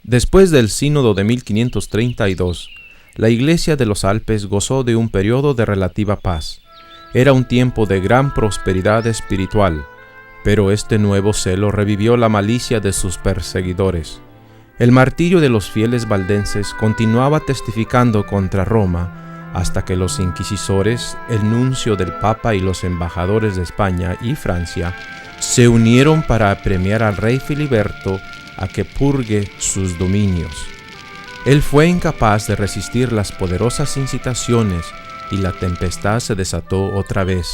Después del Sínodo de 1532, la Iglesia de los Alpes gozó de un periodo de relativa paz. Era un tiempo de gran prosperidad espiritual, pero este nuevo celo revivió la malicia de sus perseguidores. El martirio de los fieles valdenses continuaba testificando contra Roma hasta que los inquisidores, el nuncio del Papa y los embajadores de España y Francia se unieron para apremiar al rey Filiberto a que purgue sus dominios. Él fue incapaz de resistir las poderosas incitaciones y la tempestad se desató otra vez,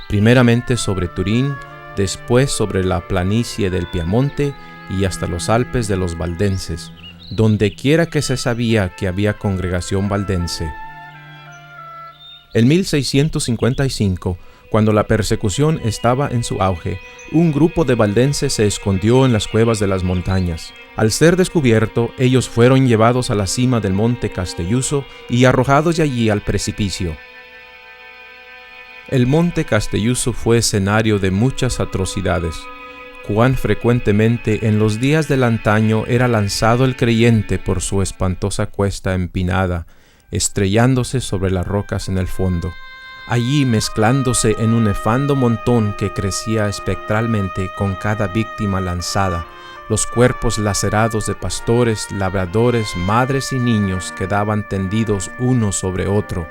primeramente sobre Turín, después sobre la planicie del Piamonte y hasta los Alpes de los valdenses, donde quiera que se sabía que había congregación valdense. En 1655, cuando la persecución estaba en su auge, un grupo de valdenses se escondió en las cuevas de las montañas. Al ser descubierto, ellos fueron llevados a la cima del monte Castelluso y arrojados de allí al precipicio. El monte Castelluso fue escenario de muchas atrocidades. Cuán frecuentemente en los días del antaño era lanzado el creyente por su espantosa cuesta empinada, estrellándose sobre las rocas en el fondo. Allí mezclándose en un nefando montón que crecía espectralmente con cada víctima lanzada, los cuerpos lacerados de pastores, labradores, madres y niños quedaban tendidos uno sobre otro.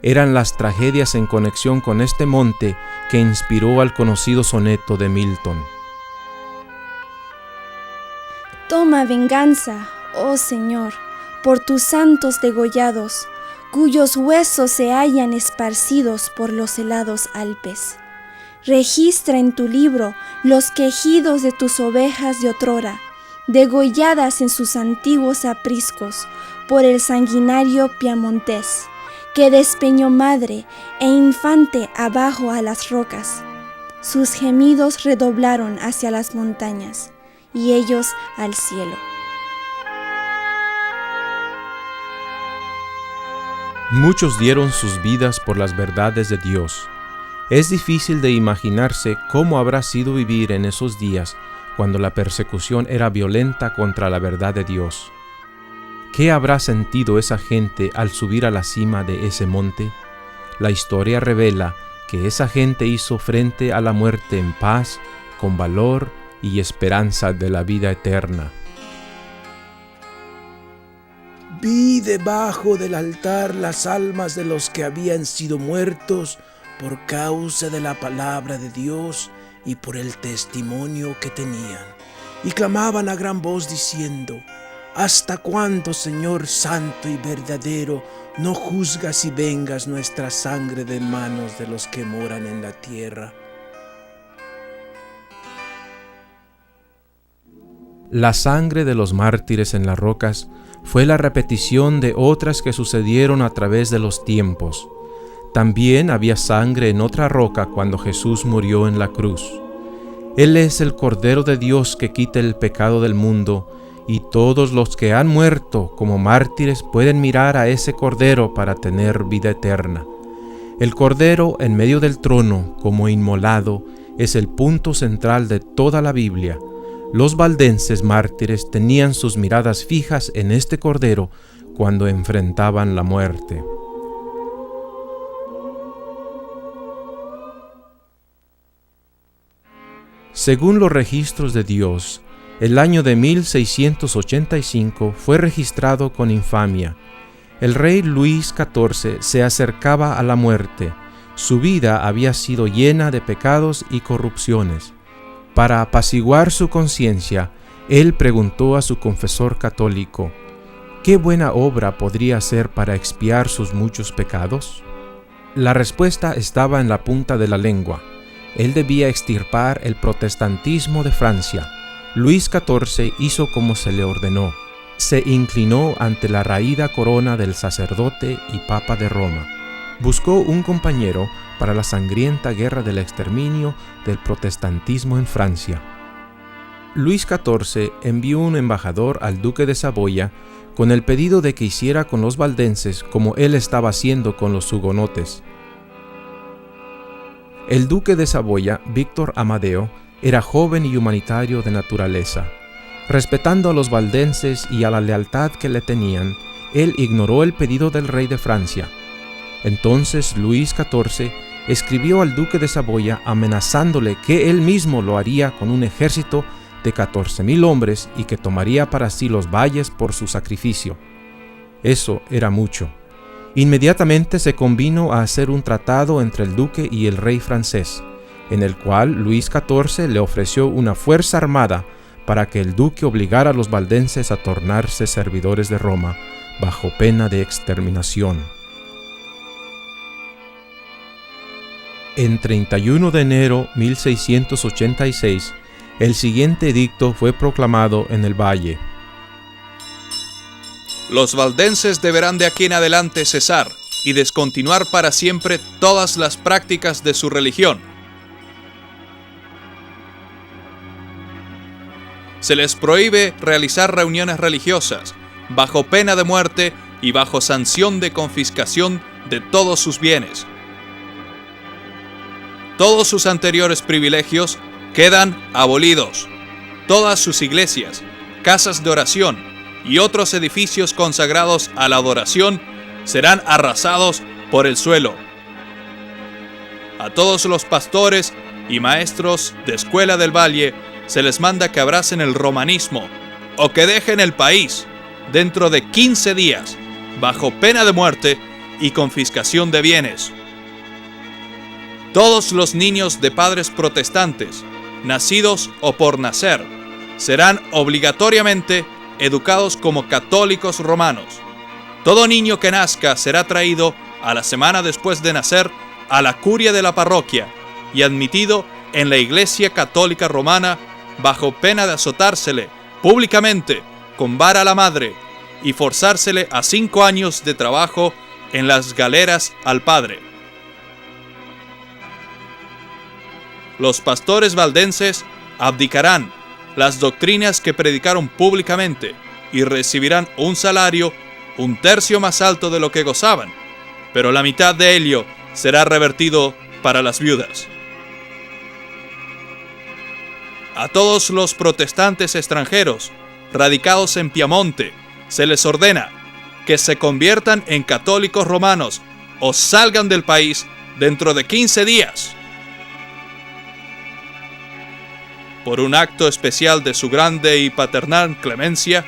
Eran las tragedias en conexión con este monte que inspiró al conocido soneto de Milton. Toma venganza, oh Señor, por tus santos degollados, cuyos huesos se hallan esparcidos por los helados Alpes. Registra en tu libro los quejidos de tus ovejas de otrora, degolladas en sus antiguos apriscos por el sanguinario piamontés, que despeñó madre e infante abajo a las rocas. Sus gemidos redoblaron hacia las montañas, y ellos al cielo. Muchos dieron sus vidas por las verdades de Dios. Es difícil de imaginarse cómo habrá sido vivir en esos días cuando la persecución era violenta contra la verdad de Dios. ¿Qué habrá sentido esa gente al subir a la cima de ese monte? La historia revela que esa gente hizo frente a la muerte en paz, con valor y esperanza de la vida eterna. Vi debajo del altar las almas de los que habían sido muertos por causa de la palabra de Dios y por el testimonio que tenían, y clamaban a gran voz diciendo: ¿Hasta cuándo, Señor santo y verdadero, no juzgas y vengas nuestra sangre de manos de los que moran en la tierra? La sangre de los mártires en las rocas fue la repetición de otras que sucedieron a través de los tiempos. También había sangre en otra roca cuando Jesús murió en la cruz. Él es el Cordero de Dios que quita el pecado del mundo, y todos los que han muerto como mártires pueden mirar a ese Cordero para tener vida eterna. El Cordero en medio del trono, como inmolado, es el punto central de toda la Biblia. Los valdenses mártires tenían sus miradas fijas en este Cordero cuando enfrentaban la muerte. Según los registros de Dios, el año de 1685 fue registrado con infamia. El rey Luis XIV se acercaba a la muerte. Su vida había sido llena de pecados y corrupciones. Para apaciguar su conciencia, él preguntó a su confesor católico: ¿qué buena obra podría hacer para expiar sus muchos pecados? La respuesta estaba en la punta de la lengua. Él debía extirpar el protestantismo de Francia. Luis XIV hizo como se le ordenó. Se inclinó ante la raída corona del sacerdote y papa de Roma. Buscó un compañero para la sangrienta guerra del exterminio del protestantismo en Francia. Luis XIV envió un embajador al duque de Saboya con el pedido de que hiciera con los valdenses como él estaba haciendo con los hugonotes. El duque de Saboya, Víctor Amadeo, era joven y humanitario de naturaleza. Respetando a los valdenses y a la lealtad que le tenían, él ignoró el pedido del rey de Francia. Entonces Luis XIV escribió al duque de Saboya amenazándole que él mismo lo haría con un ejército de 14,000 hombres y que tomaría para sí los valles por su sacrificio. Eso era mucho. Inmediatamente se convino a hacer un tratado entre el duque y el rey francés, en el cual Luis XIV le ofreció una fuerza armada para que el duque obligara a los valdenses a tornarse servidores de Roma, bajo pena de exterminación. En 31 de enero 1686, el siguiente edicto fue proclamado en el valle. Los valdenses deberán de aquí en adelante cesar y descontinuar para siempre todas las prácticas de su religión. Se les prohíbe realizar reuniones religiosas, bajo pena de muerte y bajo sanción de confiscación de todos sus bienes. Todos sus anteriores privilegios quedan abolidos. Todas sus iglesias, casas de oración y otros edificios consagrados a la adoración serán arrasados por el suelo. A todos los pastores y maestros de escuela del valle se les manda que abracen el romanismo o que dejen el país dentro de 15 días, bajo pena de muerte y confiscación de bienes. Todos los niños de padres protestantes, nacidos o por nacer, serán obligatoriamente educados como católicos romanos. Todo niño que nazca será traído a la semana después de nacer a la curia de la parroquia y admitido en la Iglesia Católica Romana bajo pena de azotársele públicamente con vara a la madre y forzársele a 5 años de trabajo en las galeras al padre. Los pastores valdenses abdicarán las doctrinas que predicaron públicamente y recibirán un salario 1/3 más alto de lo que gozaban, pero la mitad de ello será revertido para las viudas. A todos los protestantes extranjeros radicados en Piamonte se les ordena que se conviertan en católicos romanos o salgan del país dentro de 15 días. Por un acto especial de su grande y paternal clemencia,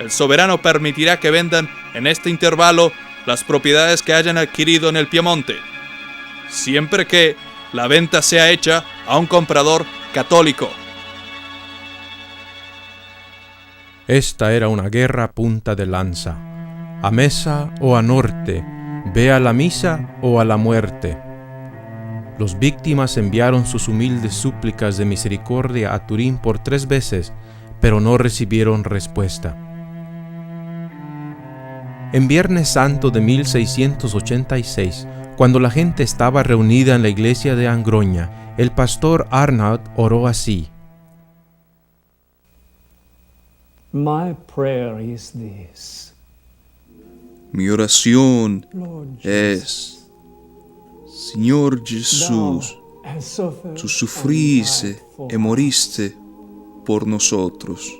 el soberano permitirá que vendan en este intervalo las propiedades que hayan adquirido en el Piamonte, siempre que la venta sea hecha a un comprador católico. Esta era una guerra a punta de lanza. A mesa o a norte, ve a la misa o a la muerte. Los víctimas enviaron sus humildes súplicas de misericordia a Turín por 3 veces, pero no recibieron respuesta. En Viernes Santo de 1686, cuando la gente estaba reunida en la iglesia de Angroña, el pastor Arnaud oró así: My prayer is this. Mi oración Lord es: Señor Jesús, tú sufriste y moriste por nosotros.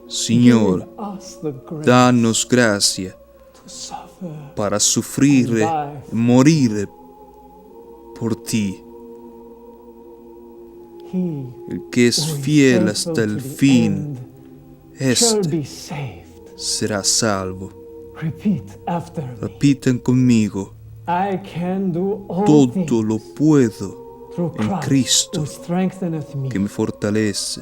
Señor, danos gracia para sufrir y morir por ti. El que es fiel hasta el fin, este será salvo. Repiten conmigo: todo lo puedo en Cristo que me fortalece.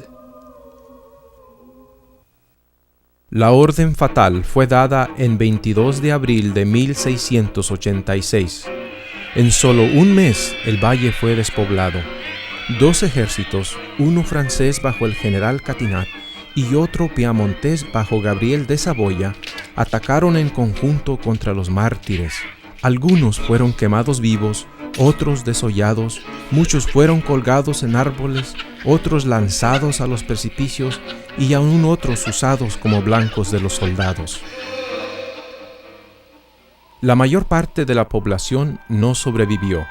La orden fatal fue dada en 22 de abril de 1686. En solo un mes el valle fue despoblado. 2 ejércitos, uno francés bajo el general Catinat y otro piamontés bajo Gabriel de Saboya, atacaron en conjunto contra los mártires. Algunos fueron quemados vivos, otros desollados, muchos fueron colgados en árboles, otros lanzados a los precipicios y aún otros usados como blancos de los soldados. La mayor parte de la población no sobrevivió.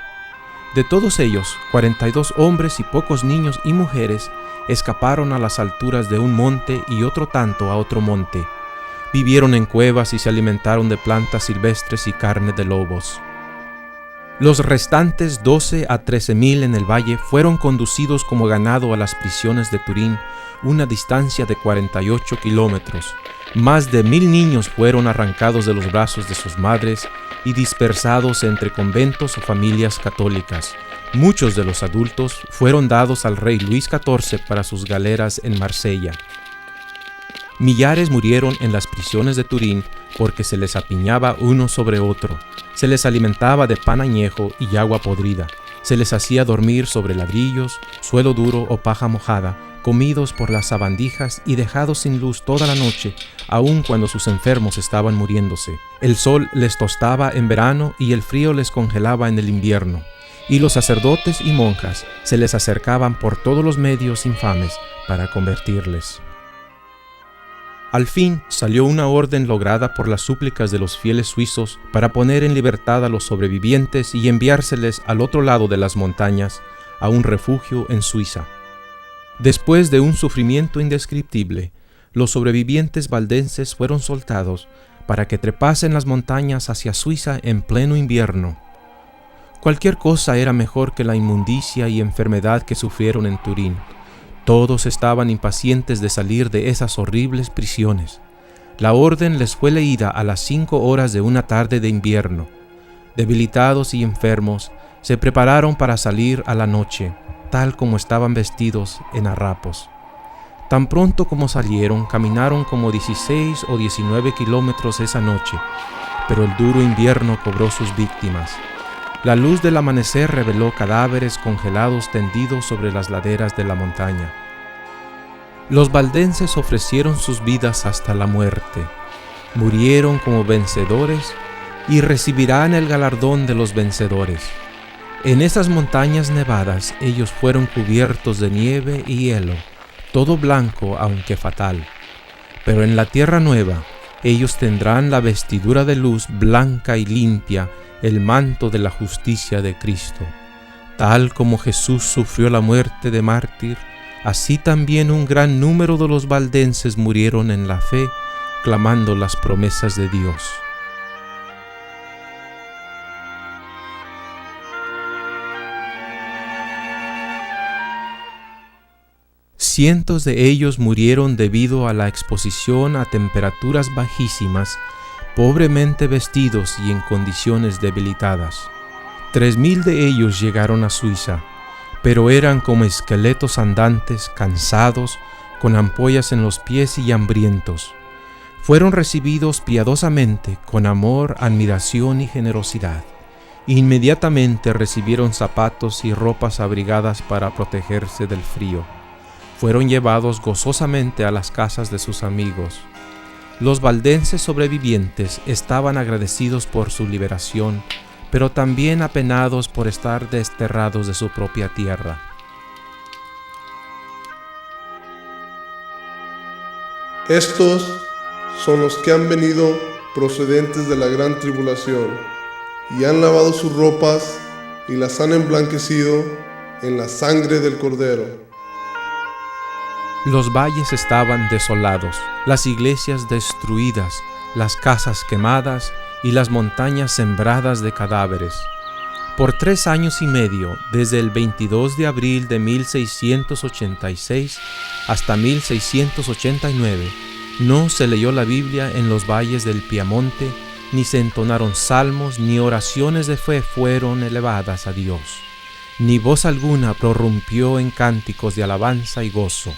De todos ellos, 42 hombres y pocos niños y mujeres escaparon a las alturas de un monte y otro tanto a otro monte. Vivieron en cuevas y se alimentaron de plantas silvestres y carne de lobos. Los restantes 12 a 13,000 en el valle fueron conducidos como ganado a las prisiones de Turín, una distancia de 48 kilómetros. Más de 1,000 niños fueron arrancados de los brazos de sus madres y dispersados entre conventos o familias católicas. Muchos de los adultos fueron dados al rey Luis XIV para sus galeras en Marsella. Millares murieron en las prisiones de Turín porque se les apiñaba uno sobre otro. Se les alimentaba de pan añejo y agua podrida. Se les hacía dormir sobre ladrillos, suelo duro o paja mojada, comidos por las sabandijas y dejados sin luz toda la noche, aun cuando sus enfermos estaban muriéndose. El sol les tostaba en verano y el frío les congelaba en el invierno. Y los sacerdotes y monjas se les acercaban por todos los medios infames para convertirles. Al fin salió una orden lograda por las súplicas de los fieles suizos para poner en libertad a los sobrevivientes y enviárseles al otro lado de las montañas, a un refugio en Suiza. Después de un sufrimiento indescriptible, los sobrevivientes valdenses fueron soltados para que trepasen las montañas hacia Suiza en pleno invierno. Cualquier cosa era mejor que la inmundicia y enfermedad que sufrieron en Turín. Todos estaban impacientes de salir de esas horribles prisiones. La orden les fue leída a las 5 horas de una tarde de invierno. Debilitados y enfermos, se prepararon para salir a la noche, tal como estaban vestidos en harapos. Tan pronto como salieron, caminaron como 16 o 19 kilómetros esa noche, pero el duro invierno cobró sus víctimas. La luz del amanecer reveló cadáveres congelados tendidos sobre las laderas de la montaña. Los valdenses ofrecieron sus vidas hasta la muerte. Murieron como vencedores y recibirán el galardón de los vencedores. En esas montañas nevadas ellos fueron cubiertos de nieve y hielo, todo blanco aunque fatal. Pero en la tierra nueva ellos tendrán la vestidura de luz blanca y limpia, el manto de la justicia de Cristo. Tal como Jesús sufrió la muerte de mártir, así también un gran número de los valdenses murieron en la fe, clamando las promesas de Dios. Cientos de ellos murieron debido a la exposición a temperaturas bajísimas, pobremente vestidos y en condiciones debilitadas. 3,000 de ellos llegaron a Suiza, pero eran como esqueletos andantes, cansados, con ampollas en los pies y hambrientos. Fueron recibidos piadosamente, con amor, admiración y generosidad. Inmediatamente recibieron zapatos y ropas abrigadas para protegerse del frío. Fueron llevados gozosamente a las casas de sus amigos. Los valdenses sobrevivientes estaban agradecidos por su liberación, pero también apenados por estar desterrados de su propia tierra. Estos son los que han venido procedentes de la gran tribulación, y han lavado sus ropas y las han emblanquecido en la sangre del Cordero. Los valles estaban desolados, las iglesias destruidas, las casas quemadas y las montañas sembradas de cadáveres. Por 3 años y medio, desde el 22 de abril de 1686 hasta 1689, no se leyó la Biblia en los valles del Piamonte, ni se entonaron salmos, ni oraciones de fe fueron elevadas a Dios, ni voz alguna prorrumpió en cánticos de alabanza y gozo.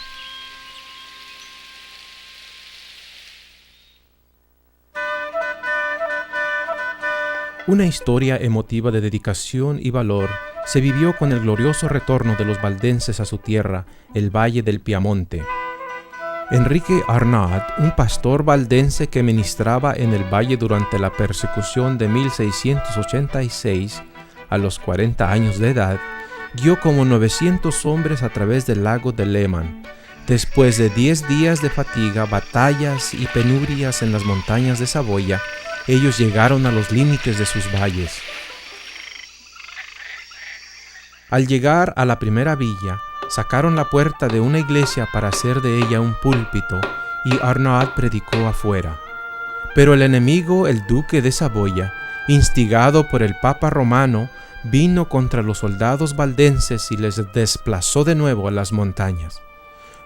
Una historia emotiva de dedicación y valor se vivió con el glorioso retorno de los valdenses a su tierra, el Valle del Piamonte. Enrique Arnaud, un pastor valdense que ministraba en el valle durante la persecución de 1686, a los 40 años de edad, guió como 900 hombres a través del lago de Léman. Después de 10 días de fatiga, batallas y penurias en las montañas de Saboya, ellos llegaron a los límites de sus valles. Al llegar a la primera villa, Sacaron la puerta de una iglesia para hacer de ella un púlpito, y Arnaud predicó afuera. Pero el enemigo, el duque de Saboya, instigado por el Papa romano, vino contra los soldados valdenses y les desplazó de nuevo a las montañas.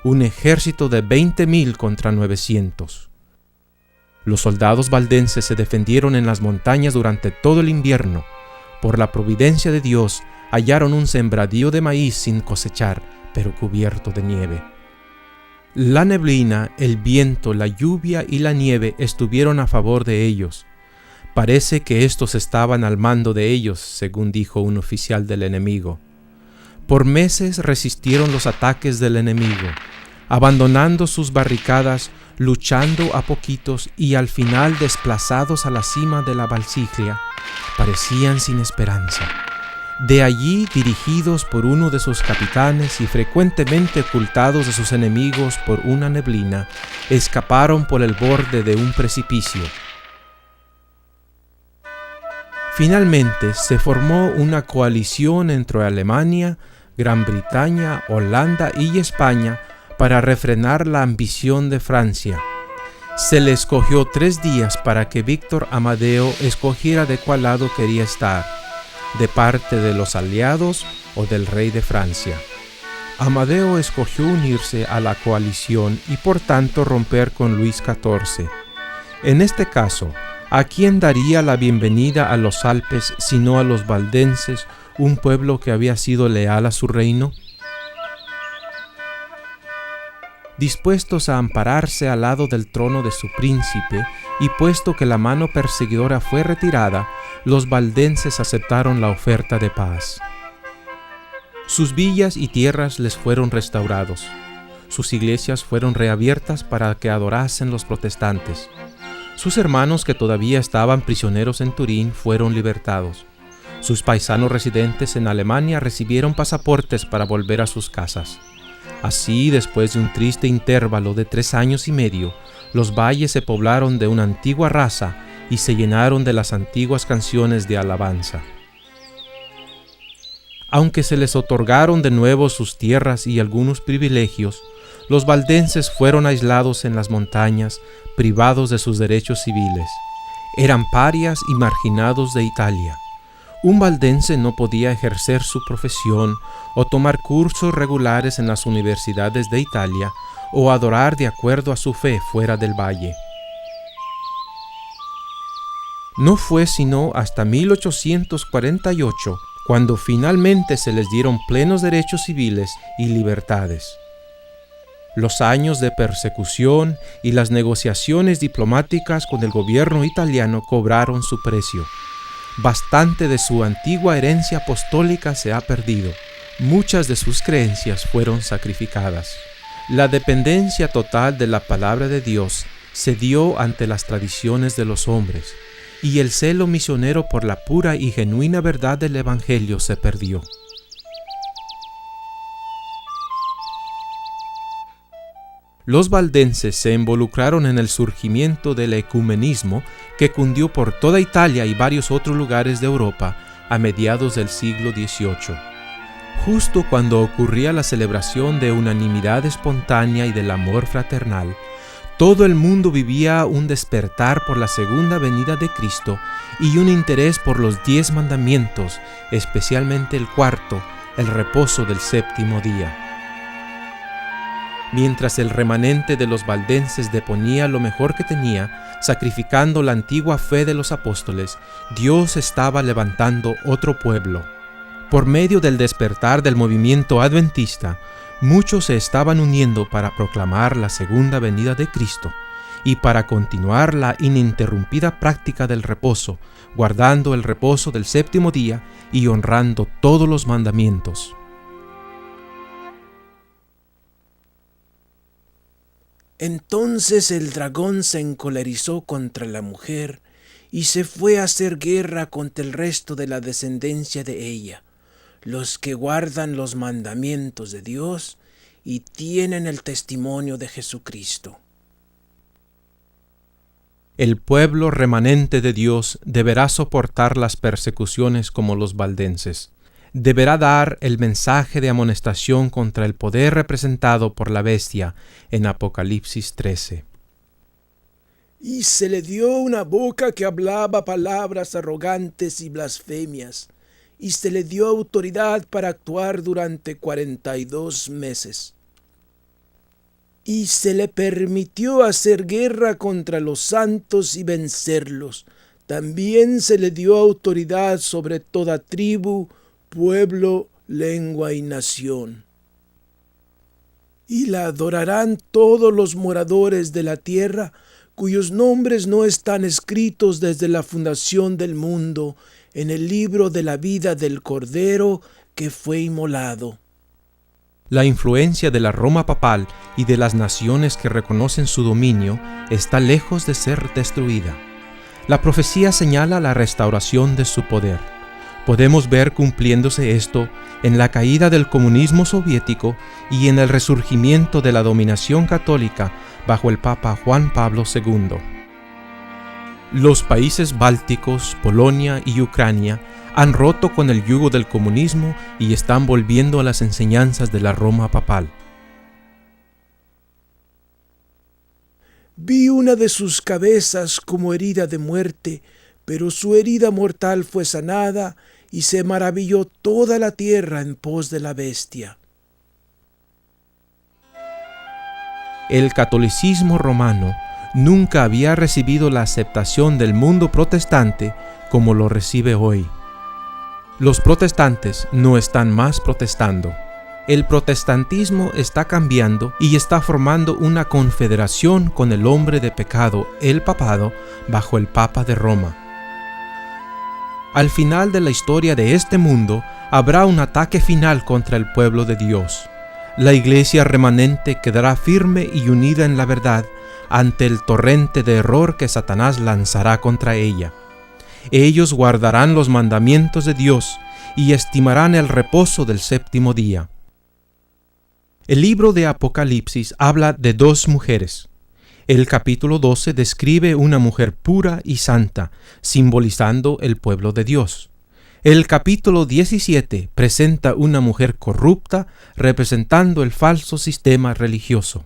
Un ejército de 20,000 contra 900. Los soldados valdenses se defendieron en las montañas durante todo el invierno. Por la providencia de Dios, hallaron un sembradío de maíz sin cosechar, pero cubierto de nieve. La neblina, el viento, la lluvia y la nieve estuvieron a favor de ellos. Parece que estos estaban al mando de ellos, según dijo un oficial del enemigo. Por meses resistieron los ataques del enemigo, abandonando sus barricadas, luchando a poquitos y al final desplazados a la cima de la Valsiglia, parecían sin esperanza. De allí, dirigidos por uno de sus capitanes y frecuentemente ocultados de sus enemigos por una neblina, escaparon por el borde de un precipicio. Finalmente se formó una coalición entre Alemania, Gran Bretaña, Holanda y España para refrenar la ambición de Francia. Se le escogió 3 días para que Víctor Amadeo escogiera de cuál lado quería estar, de parte de los aliados o del rey de Francia. Amadeo escogió unirse a la coalición y por tanto romper con Luis XIV. En este caso, ¿a quién daría la bienvenida a los Alpes sino a los valdenses, un pueblo que había sido leal a su reino? Dispuestos a ampararse al lado del trono de su príncipe, y puesto que la mano perseguidora fue retirada, los valdenses aceptaron la oferta de paz. Sus villas y tierras les fueron restaurados. Sus iglesias fueron reabiertas para que adorasen los protestantes. Sus hermanos que todavía estaban prisioneros en Turín fueron libertados. Sus paisanos residentes en Alemania recibieron pasaportes para volver a sus casas. Así, después de un triste intervalo de 3 años y medio, los valles se poblaron de una antigua raza y se llenaron de las antiguas canciones de alabanza. Aunque se les otorgaron de nuevo sus tierras y algunos privilegios, los valdenses fueron aislados en las montañas, privados de sus derechos civiles. Eran parias y marginados de Italia. Un valdense no podía ejercer su profesión o tomar cursos regulares en las universidades de Italia o adorar de acuerdo a su fe fuera del valle. No fue sino hasta 1848 cuando finalmente se les dieron plenos derechos civiles y libertades. Los años de persecución y las negociaciones diplomáticas con el gobierno italiano cobraron su precio. Bastante de su antigua herencia apostólica se ha perdido. Muchas de sus creencias fueron sacrificadas. La dependencia total de la palabra de Dios se dio ante las tradiciones de los hombres, y el celo misionero por la pura y genuina verdad del Evangelio se perdió. Los valdenses se involucraron en el surgimiento del ecumenismo que cundió por toda Italia y varios otros lugares de Europa a mediados del siglo XVIII. Justo cuando ocurría la celebración de unanimidad espontánea y del amor fraternal, todo el mundo vivía un despertar por la segunda venida de Cristo y un interés por los 10 mandamientos, especialmente el cuarto, el reposo del 7º día. Mientras el remanente de los valdenses deponía lo mejor que tenía, sacrificando la antigua fe de los apóstoles, Dios estaba levantando otro pueblo. Por medio del despertar del movimiento adventista, muchos se estaban uniendo para proclamar la segunda venida de Cristo y para continuar la ininterrumpida práctica del reposo, guardando el reposo del 7º día y honrando todos los mandamientos. Entonces el dragón se encolerizó contra la mujer y se fue a hacer guerra contra el resto de la descendencia de ella, los que guardan los mandamientos de Dios y tienen el testimonio de Jesucristo. El pueblo remanente de Dios deberá soportar las persecuciones como los valdenses. deberá dar el mensaje de amonestación contra el poder representado por la bestia en Apocalipsis 13. Y se le dio una boca que hablaba palabras arrogantes y blasfemias, y se le dio autoridad para actuar durante 42 meses. Y se le permitió hacer guerra contra los santos y vencerlos. También se le dio autoridad sobre toda tribu, pueblo, lengua y nación. Y la adorarán todos los moradores de la tierra, cuyos nombres no están escritos desde la fundación del mundo en el libro de la vida del Cordero que fue inmolado. La influencia de la Roma papal y de las naciones que reconocen su dominio está lejos de ser destruida. La profecía señala la restauración de su poder. Podemos ver cumpliéndose esto en la caída del comunismo soviético y en el resurgimiento de la dominación católica bajo el Papa Juan Pablo II. Los países bálticos, Polonia y Ucrania han roto con el yugo del comunismo y están volviendo a las enseñanzas de la Roma papal. Vi una de sus cabezas como herida de muerte, pero su herida mortal fue sanada, y se maravilló toda la tierra en pos de la bestia. El catolicismo romano nunca había recibido la aceptación del mundo protestante como lo recibe hoy. Los protestantes no están más protestando. El protestantismo está cambiando y está formando una confederación con el hombre de pecado, el papado, bajo el Papa de Roma. Al final de la historia de este mundo, habrá un ataque final contra el pueblo de Dios. La iglesia remanente quedará firme y unida en la verdad ante el torrente de error que Satanás lanzará contra ella. Ellos guardarán los mandamientos de Dios y estimarán el reposo del séptimo día. El libro de Apocalipsis habla de dos mujeres. El capítulo 12 describe una mujer pura y santa, simbolizando el pueblo de Dios. El capítulo 17 presenta una mujer corrupta, representando el falso sistema religioso.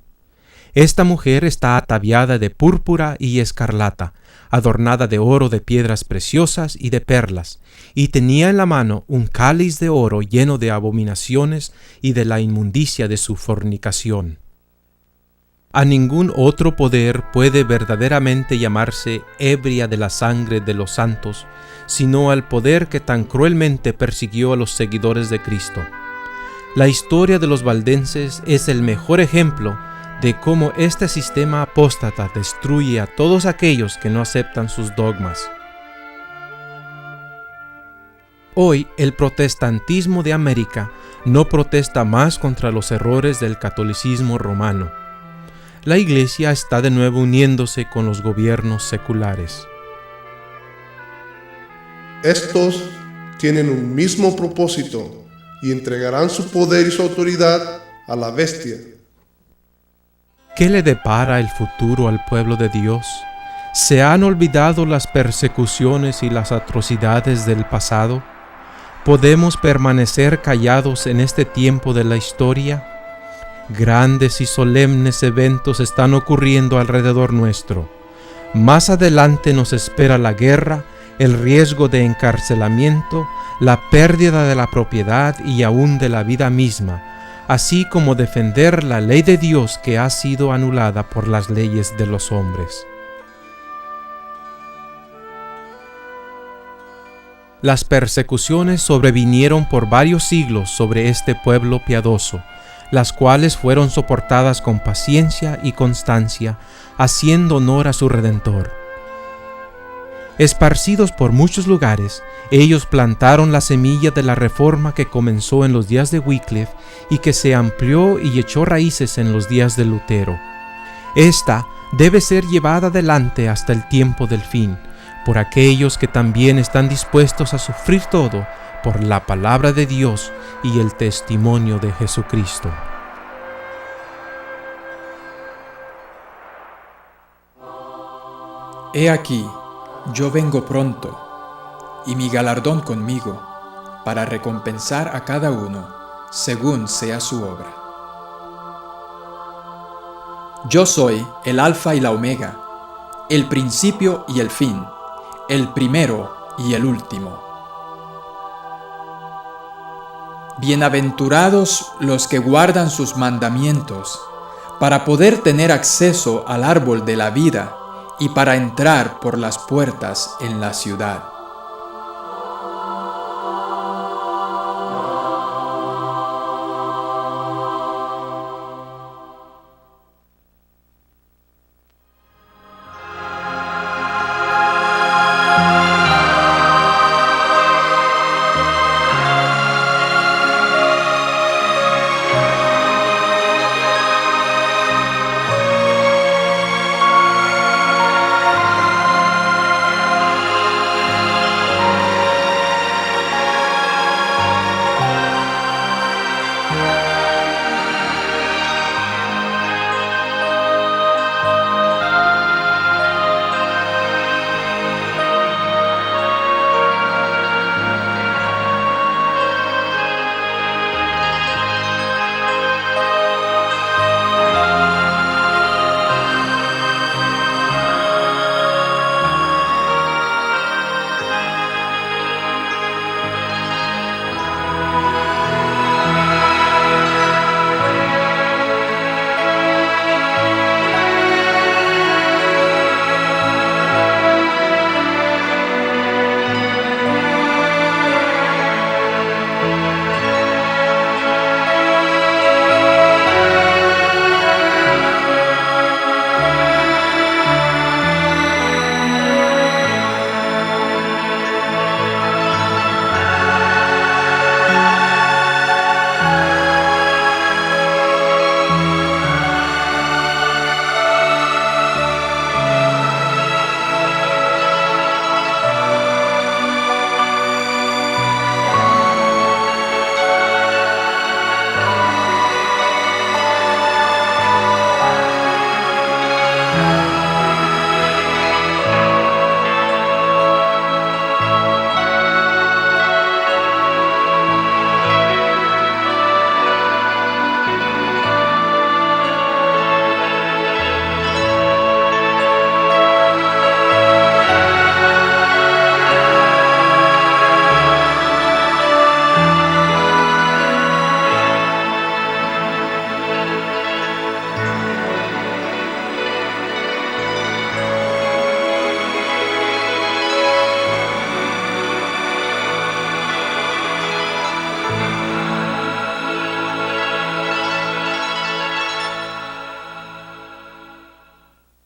Esta mujer está ataviada de púrpura y escarlata, adornada de oro, de piedras preciosas y de perlas, y tenía en la mano un cáliz de oro lleno de abominaciones y de la inmundicia de su fornicación. A ningún otro poder puede verdaderamente llamarse ebria de la sangre de los santos, sino al poder que tan cruelmente persiguió a los seguidores de Cristo. La historia de los valdenses es el mejor ejemplo de cómo este sistema apóstata destruye a todos aquellos que no aceptan sus dogmas. Hoy, el protestantismo de América no protesta más contra los errores del catolicismo romano. La Iglesia está de nuevo uniéndose con los gobiernos seculares. Estos tienen un mismo propósito y entregarán su poder y su autoridad a la bestia. ¿Qué le depara el futuro al pueblo de Dios? ¿Se han olvidado las persecuciones y las atrocidades del pasado? ¿Podemos permanecer callados en este tiempo de la historia? Grandes y solemnes eventos están ocurriendo alrededor nuestro. Más adelante nos espera la guerra, el riesgo de encarcelamiento, la pérdida de la propiedad y aún de la vida misma, así como defender la ley de Dios que ha sido anulada por las leyes de los hombres. Las persecuciones sobrevinieron por varios siglos sobre este pueblo piadoso, las cuales fueron soportadas con paciencia y constancia, haciendo honor a su Redentor. Esparcidos por muchos lugares, ellos plantaron la semilla de la reforma que comenzó en los días de Wycliffe y que se amplió y echó raíces en los días de Lutero. Esta debe ser llevada adelante hasta el tiempo del fin, por aquellos que también están dispuestos a sufrir todo por la palabra de Dios y el testimonio de Jesucristo. He aquí, yo vengo pronto, y mi galardón conmigo, para recompensar a cada uno según sea su obra. Yo soy el Alfa y la Omega, el principio y el fin, el primero y el último. Bienaventurados los que guardan sus mandamientos, para poder tener acceso al árbol de la vida y para entrar por las puertas en la ciudad.